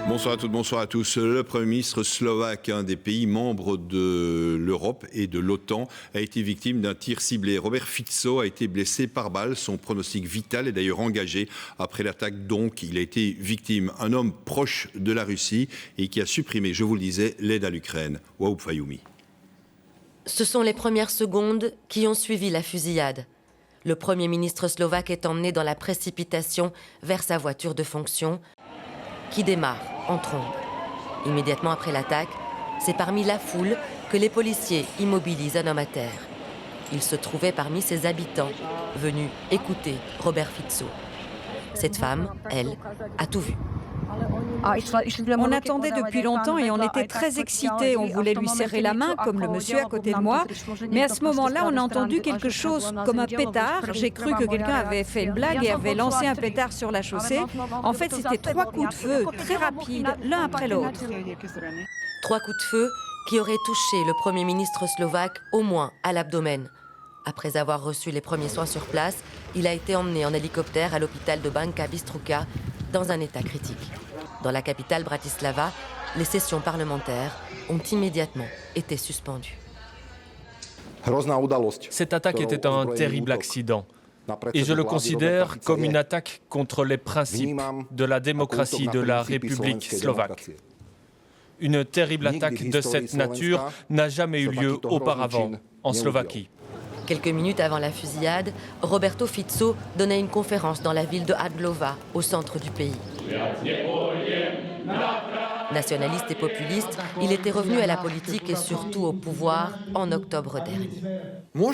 Bonsoir à toutes, bonsoir à tous. Le Premier ministre slovaque, un des pays membres de l'Europe et de l'OTAN, a été victime d'un tir ciblé. Robert Fico a été blessé par balle. Son pronostic vital est d'ailleurs engagé après l'attaque. Donc, il a été victime. Un homme proche de la Russie et qui a supprimé, je vous le disais, l'aide à l'Ukraine. Waoup Fayoumi. Ce sont les premières secondes qui ont suivi la fusillade. Le Premier ministre slovaque est emmené dans la précipitation vers sa voiture de fonction qui démarre en trombe. Immédiatement après l'attaque, c'est parmi la foule que les policiers immobilisent un homme à terre. Il se trouvait parmi ses habitants, venus écouter Robert Fico. Cette femme, elle, a tout vu. On attendait depuis longtemps et on était très excités. On voulait lui serrer la main, comme le monsieur à côté de moi. Mais à ce moment-là, on a entendu quelque chose comme un pétard. J'ai cru que quelqu'un avait fait une blague et avait lancé un pétard sur la chaussée. En fait, c'était 3 coups de feu, très rapides, l'un après l'autre. 3 coups de feu qui auraient touché le Premier ministre slovaque au moins à l'abdomen. Après avoir reçu les premiers soins sur place, il a été emmené en hélicoptère à l'hôpital de Banka Bystrica dans un état critique. Dans la capitale Bratislava, les sessions parlementaires ont immédiatement été suspendues. Cette attaque était un terrible accident et je le considère comme une attaque contre les principes de la démocratie de la République slovaque. Une terrible attaque de cette nature n'a jamais eu lieu auparavant en Slovaquie. Quelques minutes avant la fusillade, Roberto Fico donnait une conférence dans la ville de Hadlova, au centre du pays. Nationaliste et populiste, il était revenu à la politique et surtout au pouvoir en octobre dernier. Vous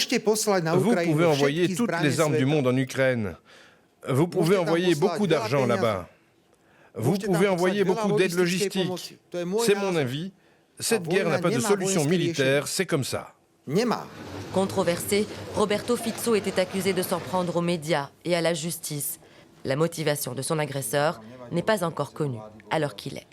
pouvez envoyer toutes les armes du monde en Ukraine. Vous pouvez envoyer beaucoup d'argent là-bas. Vous pouvez envoyer beaucoup d'aide logistique. C'est mon avis. Cette guerre n'a pas de solution militaire, c'est comme ça. Controversé, Roberto Fico était accusé de s'en prendre aux médias et à la justice. La motivation de son agresseur n'est pas encore connue, alors qu'il est.